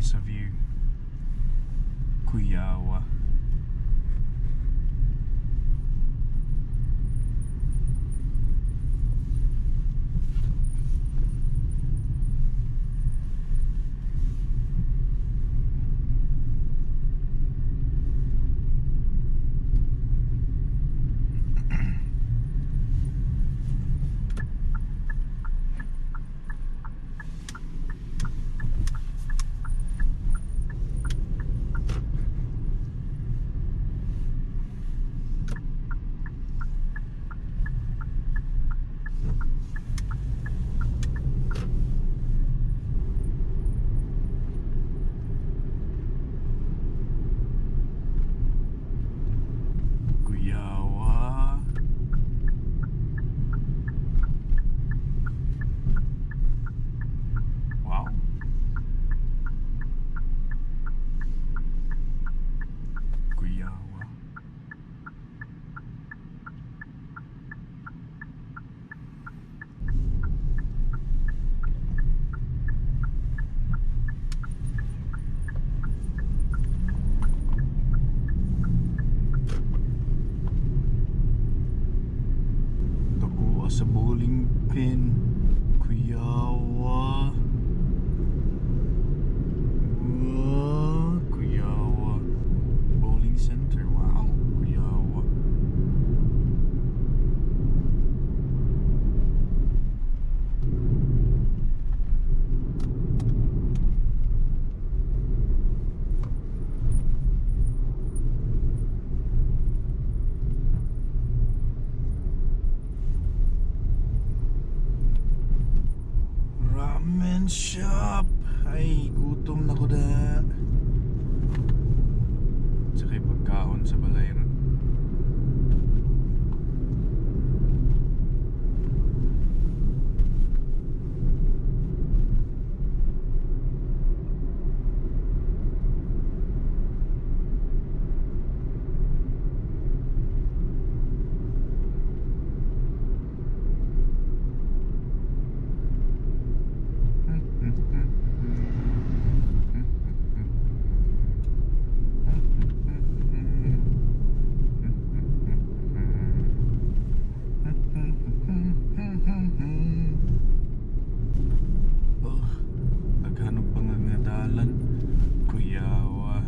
sa view. Kuyawa. Sa bowling pin, Kuyawa. Kuyawa Bowling Center. Wow, Kuyawa. Ramen shop. Ay, gutom na ko da. Tsaka pagkaon sa balay ron. Kuyawa.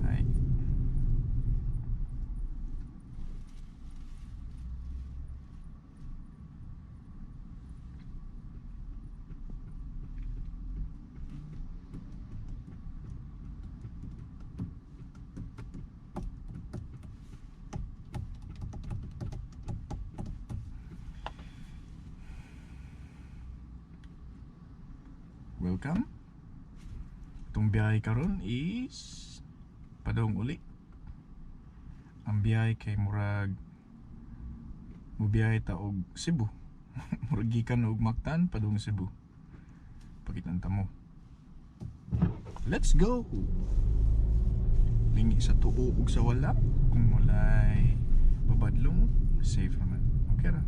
Ay. Welcome. Itong biyahe karon is padong uli. Ang biyahe kay murag mubiyahe ta og Cebu. Murag gikan og Mactan padung Cebu. Pagitanta mo. Let's go. Lingi sa tuo ug sa wala. Kung walay babadlong, safe naman. Okay ra.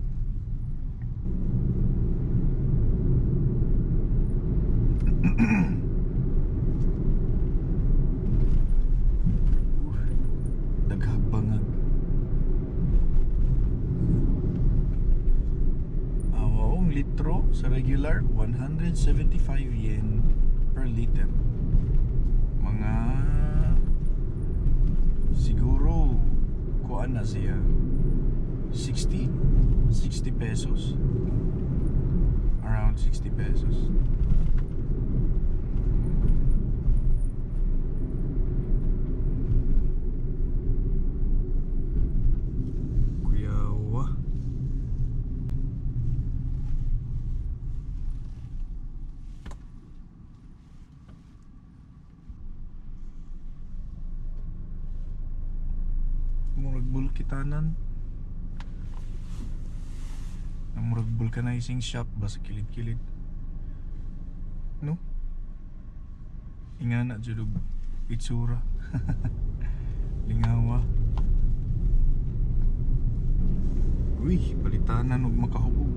Daghapangag. Awong litro sa regular 175 yen per liter. Mga siguro kuan na siya 60 pesos. Around 60 pesos. Murag bulkitanan. Ang murag vulcanizing shop ba sa kilid-kilid. No? Ingana jud og itsura. Lingawa. Uy, balitanan og makahubog.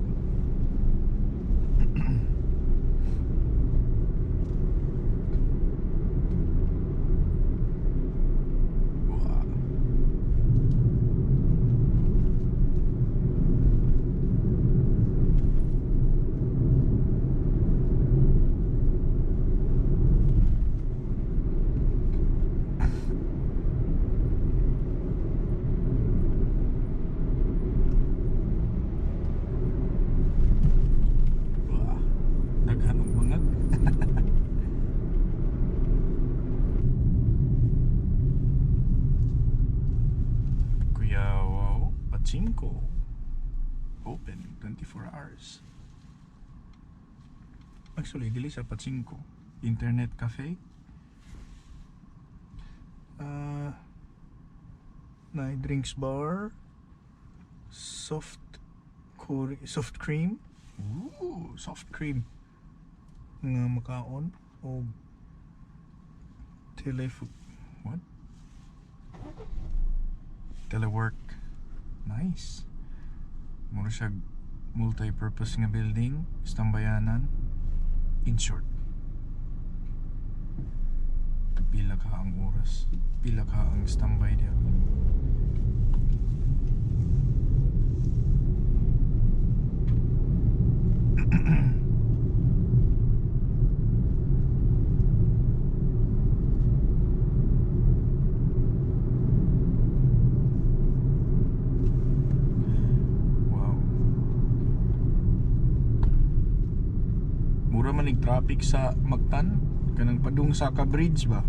5. Open 24 hours. Actually, dili sa 5. Internet cafe. Na drinks bar. Soft cream. Ooh, soft cream. Nga makaon o what? Telework. Nice. Mura siya multi-purpose nga building, istambayanan. In short, pila ka ang oras, pila ka ang standby diya. Mura man traffic sa Mactan, kanang padung Saka Bridge ba?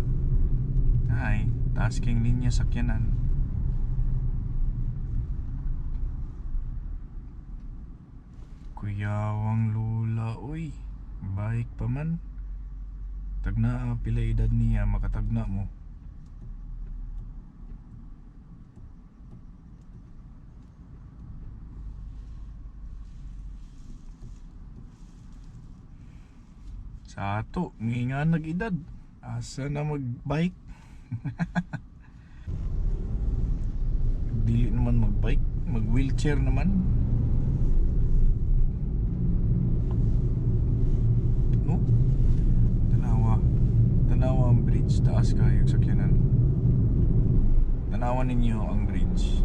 Ay, taas king linya sakyanan. Kuyawang lula, uy. Baik pa man. Tagna pila edad niya, makatagna mo. Sa ato, nga nag-edad. Asa na mag-bike? Dili naman mag-bike, mag-wheelchair naman. No? Tanawa ang bridge, taas kayo sakyanan. Tanawa ninyo ang bridge.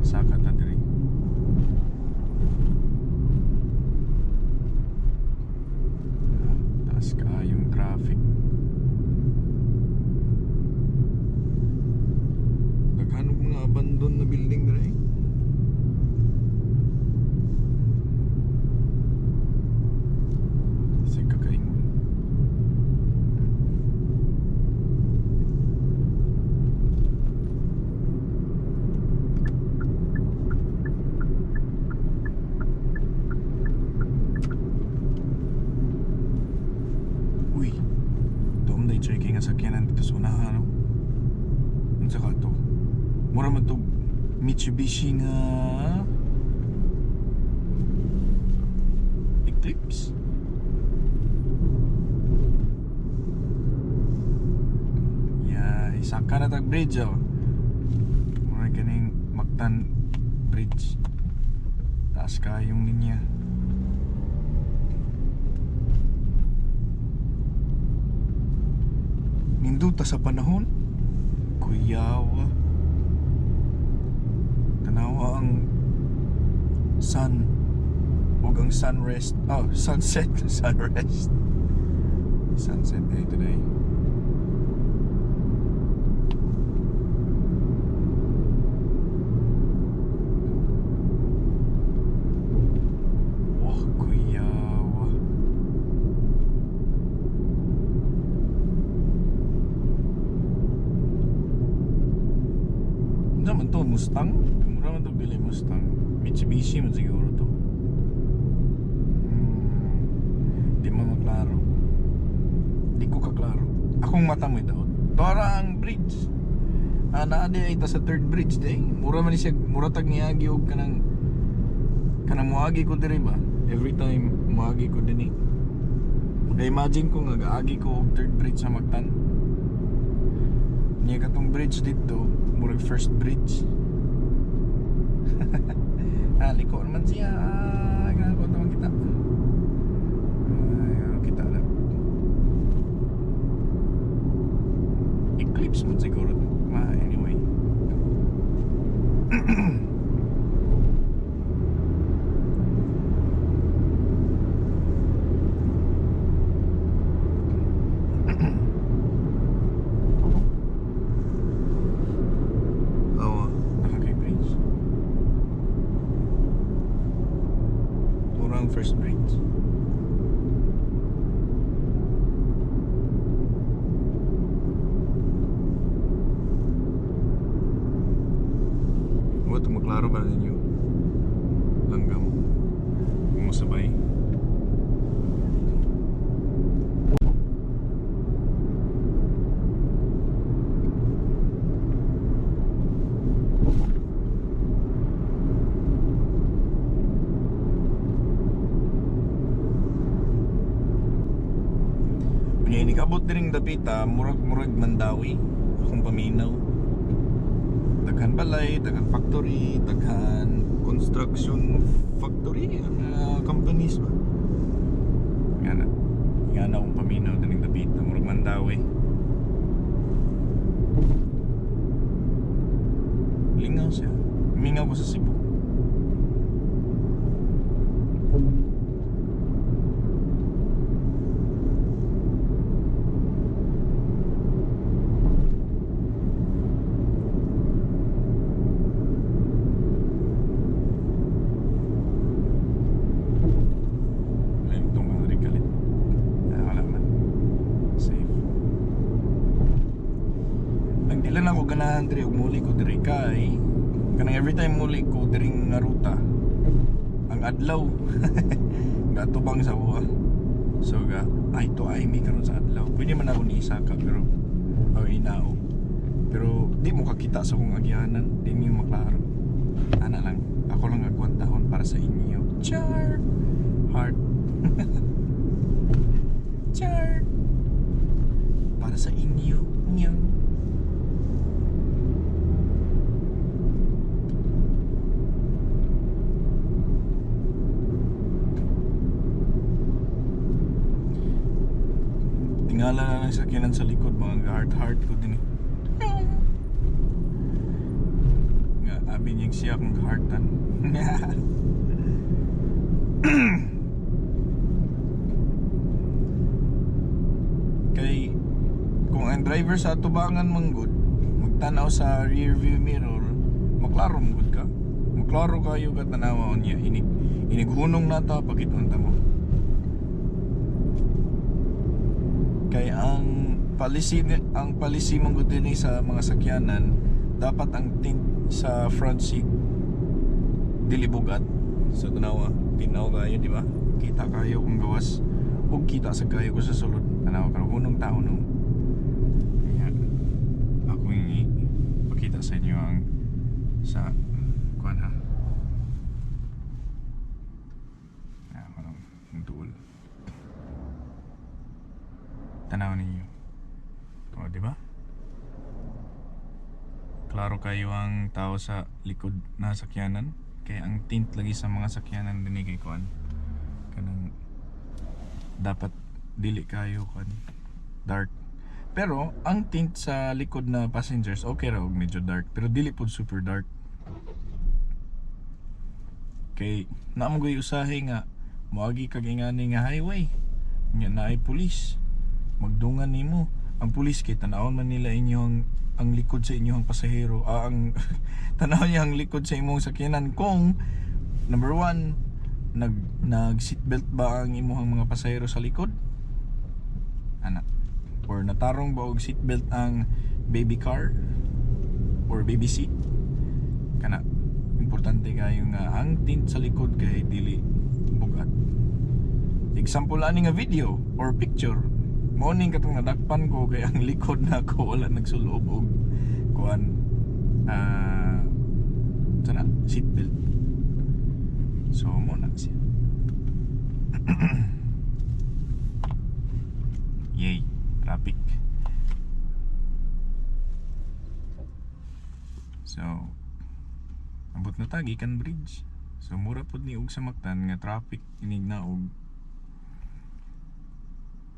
Saka ta diri. Yung traffic. Naghanap mga abandon na building dre. Sige kakaingon. Checking nga sakyanan dito sa unahan, no? Unsa ka to? Mura man to Mitsubishi nga Eclipse. Yeah, isaka na tag bridge, oh. Mura kaning Mactan Bridge. Taas ka yung linya. Ninduta sa panahon, kuyawa. Tanawa ang sun ug ang sunrest. Oh, sunset, sunrest. Sunset day today. Oh, kuyawa. Naman to Mustang? Mura man to bili Mustang. Mitsubishi man siguro to. Di mo maklaro. Di ko kaklaro. Akong mata mo ito. Para ang bridge. Naade ay ta sa third bridge day. Mura man siya, mura tag niagi og kanang muagi ko diri ba? Every time muagi ko dinhi. Imagine ko nga gaagi ko og third bridge sa Mactan. Niya katong bridge dito, murag first bridge. Liko naman siya. Ganun ko naman kita. Kita na. Eclipse mo siguro. Anyway. First bridge. What Klaro ba ninyo? Langgam. Kung masabay. Kaya inikabot din dapita, murag-murag Mandawi. Akong paminaw. Daghan balay, daghan factory, daghan construction factory, companies ba? Yan na akong paminaw din dapita, murag Mandawi. Lingaw siya. Mingaw ko sa Cebu. Ilan ako ganahan diri og muli ko diri kay kanang every time muli ko diri nga ruta ang adlaw gatubang sa buha. So ay to ay mi karon sa adlaw. Pwede man ako ni Isaka pero inao. Pero di mo kakita sa kong agyanan, di niyo maklaro. Ana lang, ako lang agwan tahon para sa inyo. Char heart. Char para sa inyo. Nyang. Tingala na lang sakyanan sa likod, mga heart ko din eh. Nga, abi niyang siya kong heartan. Kay, kung ang driver sa tubangan manggod, magtanaw sa rear view mirror, maklaro manggod ka. Maklaro kayo ka tanawa niya. Inighunong na ta pagkitunta mo. Kaya ang policy mong din sa mga sakyanan, dapat ang tint sa front seat dili bugat. So tanawa, tinaw kayo, di ba? Kita kayo kung gawas ug kita sa kayo ko sa sulod. Tanawa karon hunong tao no. Kaya ako yung pakita sa inyo ang sa kuan ha. Tanaw ninyo. O, di ba? Klaro kayo ang tao sa likod na sakyanan. Kaya ang tint lagi sa mga sakyanan din kay kuan. Kanang dapat dili kayo kuan dark. Pero ang tint sa likod na passengers okay ra og medyo dark, pero dili pud super dark. Kay naamo gyud usahay nga moagi kag ingani nga highway. Nya naay pulis. Magdungan nimo ang pulis kay tanawon man nila inyong ang likod sa inyong pasahero, ang tanaw niya ang likod sa imong sakyanan kung number 1 nag seatbelt ba ang imong mga pasahero sa likod ana, or natarong ba og seatbelt ang baby car or baby seat kana. Importante kayo nga ang tint sa likod kay dili bugat. Example ani nga video or picture, morning katong nadakpan ko kay ang likod na ako wala nagsulob og kuan sana seatbelt. So mo na siya. Yay, traffic. So abot na ta gikan bridge. So mura pud ni og sa Mactan nga traffic inig na og.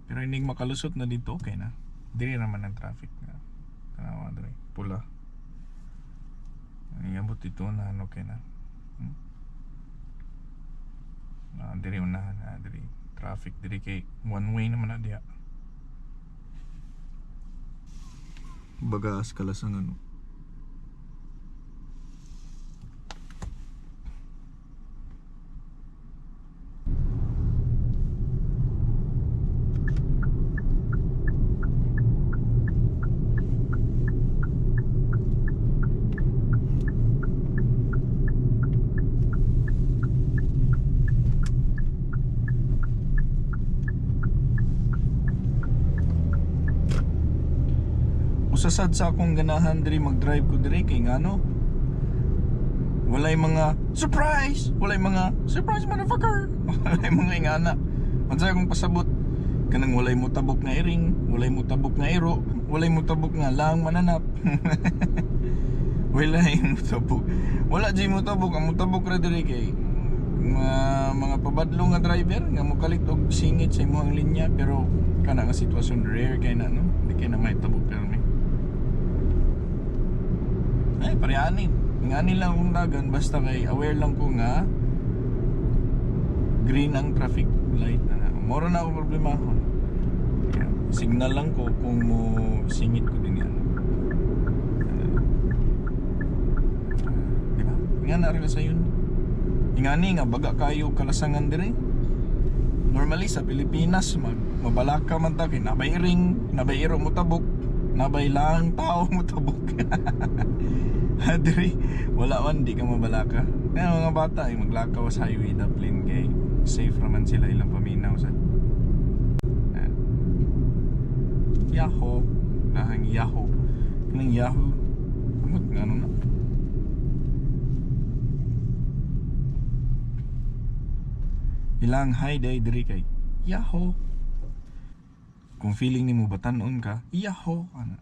Pero inig makalusot na dito okay na. Diri naman ang traffic na. Tanawa diri pula. Ang abot dito na okay na. Diri unahan na diri traffic diri kay one way naman na diha. Bagas kalasang ano. usasad sa akong ganahan diri mag-drive ko diri kay ngano. Walay mga surprise, walay mga surprise motherfucker. Walay mga ingana. Unsay akong pasabot? Kanang walay mo tabok nga iring, walay mo tabok nga iro, walay mo tabok nga lang mananap. Walay mo tabok. Wala di mo tabok, ang mo tabok ra diri kay mga pabadlo nga driver nga mokalit og singit sa imong linya, pero kana nga sitwasyon rare kay na no. Di kay na may tabok permi. Ay parehanin. Ngani lang akong dagan basta kay aware lang ko nga green ang traffic light na. Moro na ako problema ko. Yeah. Signal lang ko kung mo singit ko din yan. Diba? Nga na rin sa yun. Ingani nga baga kayo kalasangan dire. Normally sa Pilipinas mabalaka man ta kay nabay ring, nabay iro mo tabok, nabay lang tao mo tabok. Dire wala man di ka mabalaka. Kaya mga bata ay maglakaw sa highway Dublin kay safe naman sila ilang paminaw sa Yahoo, nahang Yahoo, kanang Yahoo, ano na. Ilang high day diri kay Yahoo. Kung feeling nimo batanon ka, Yahoo, ano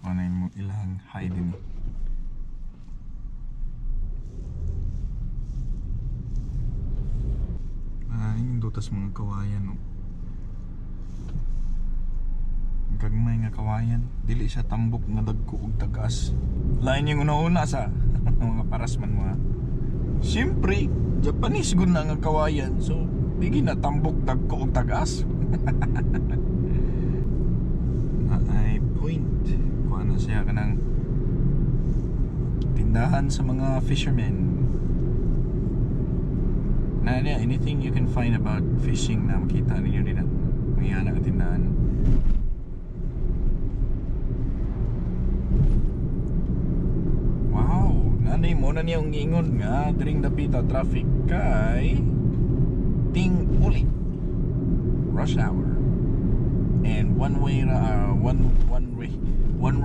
mo ilang high din. Yung dutas mga kawayan no. Gagmay nga kawayan, dili siya tambok nga dagko og tagas. Lain yung una-una sa mga parasman mga. Siyempre, Japanese gud na nga kawayan, so bigi na tambok dagko og tagas. Ay point. Kuha na siya kanang tindahan sa mga fishermen. Na anything you can find about fishing na makita ninyo din at may anak at tindahan. Wow, nanay mo na niyang ingon nga during dapita traffic kay ting uli rush hour and one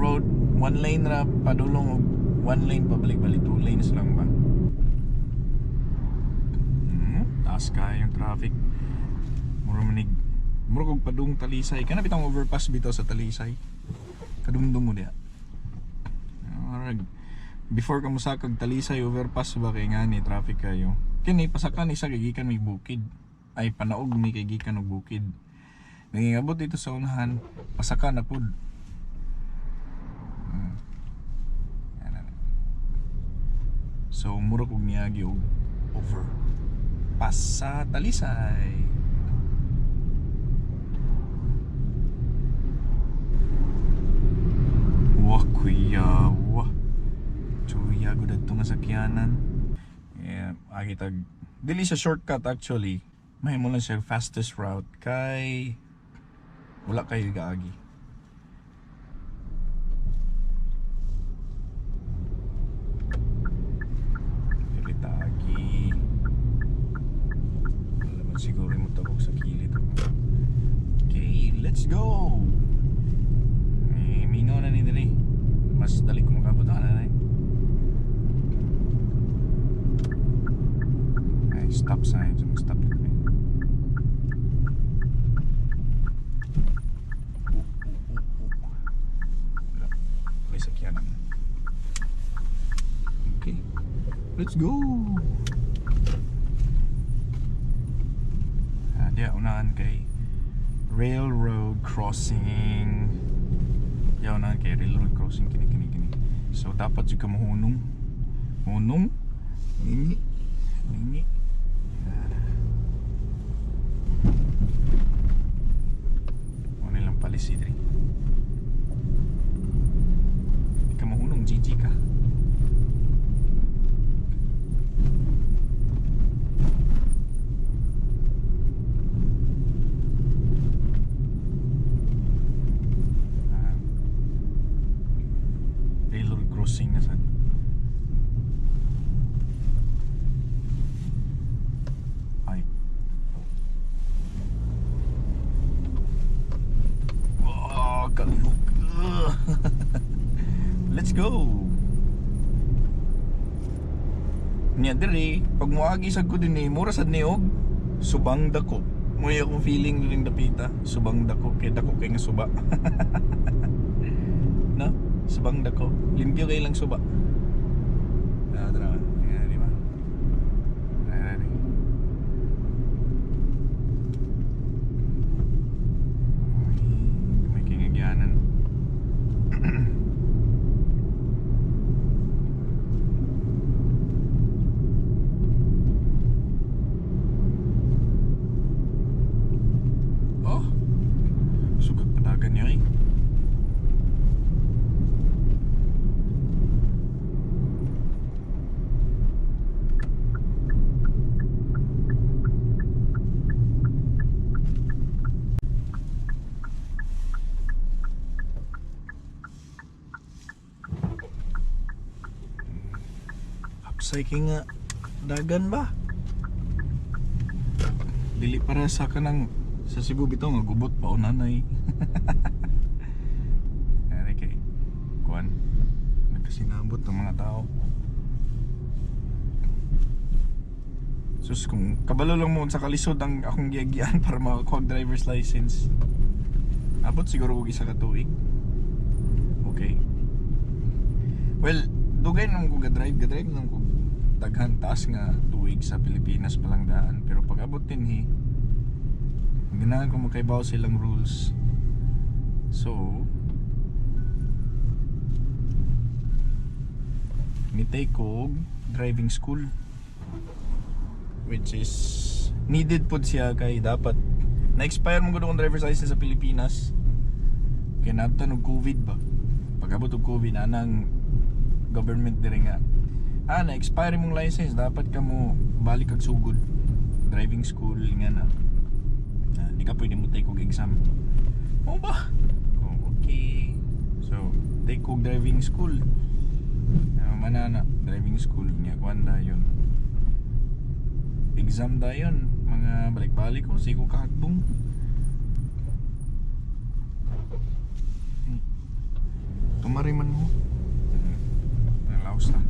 road, one lane ra padulong, one lane pabalik-balik, 2 lanes lang ba. Taas kaya yung traffic. Mura kog padung Talisay. Kana bitang overpass bitaw sa Talisay. Kadungdung mo diha. Before ka mosakag Talisay overpass ba kay ngani traffic kayo. Kini pasakan isa kay gikan may bukid. Ay panaog mi kay gikan og bukid. Nangingabot dito sa unahan, pasakan na pud. So mura kog niagi og over Pasa Talisay. Wah kuya, wah Chuya gud adto nga sakyanan. Agitag dili siya shortcut actually. Mahimo lang siya fastest route kay wala kayo gaagi. Siguro mo tabok sa kilid. Okay, let's go. Mingaw na ni dali. Mas dali ko makabutan na ay stop sign. Stop na kami. Wala sakyanan. Okay, let's go. Diya unahan kay railroad crossing. Diya unahan kay railroad crossing kini. So dapat jud ka mahunong. Hunong. Ini. Ano lang palisid rin. Di ka mahunong, GG ka. Crossing na sad. Ay. Oh, kalihok. Let's go. Nya dire, pag moagi sad ko din mura sad ni og subang dako. Moy akong feeling ning dapita, subang dako kay dako kay nga suba. No? Subang dako. Limpyo kay lang suba. Tara. Yan, di ba? Ready. May kingagyanan. Oh, sugat padagan niya eh. Hapsay kay nga dagan ba? Dili para sa kanang sa Cebu bitaw nga gubot pa o nanay. Ari kay kuan nagkasinabot ng mga tao. Sus, kung kabalo lang mo sa kalisod ang akong giyagyan para makakuha driver's license, abot siguro og isa ka tuig. Okay. Well, dugay nang ko ga-drive nang ko daghan taas nga tuig sa Pilipinas pa lang daan, pero pag abot din ganahan ko makaibaw silang rules. So ni-take ko driving school, which is needed pod siya kay dapat na-expire mo gud ang driver's license sa Pilipinas kay nabtan og COVID ba. Pag abot og COVID anang government dire nga na-expire mong license, dapat ka mo balik kag sugod driving school nga na. Di ka pwede mo take og exam. O ba? Okay. So, take og driving school. Manana, driving school nga kuan dayon. Exam dayon, mga balik-balik ko sigo kahakbong. Tumari man mo. Nalaos na.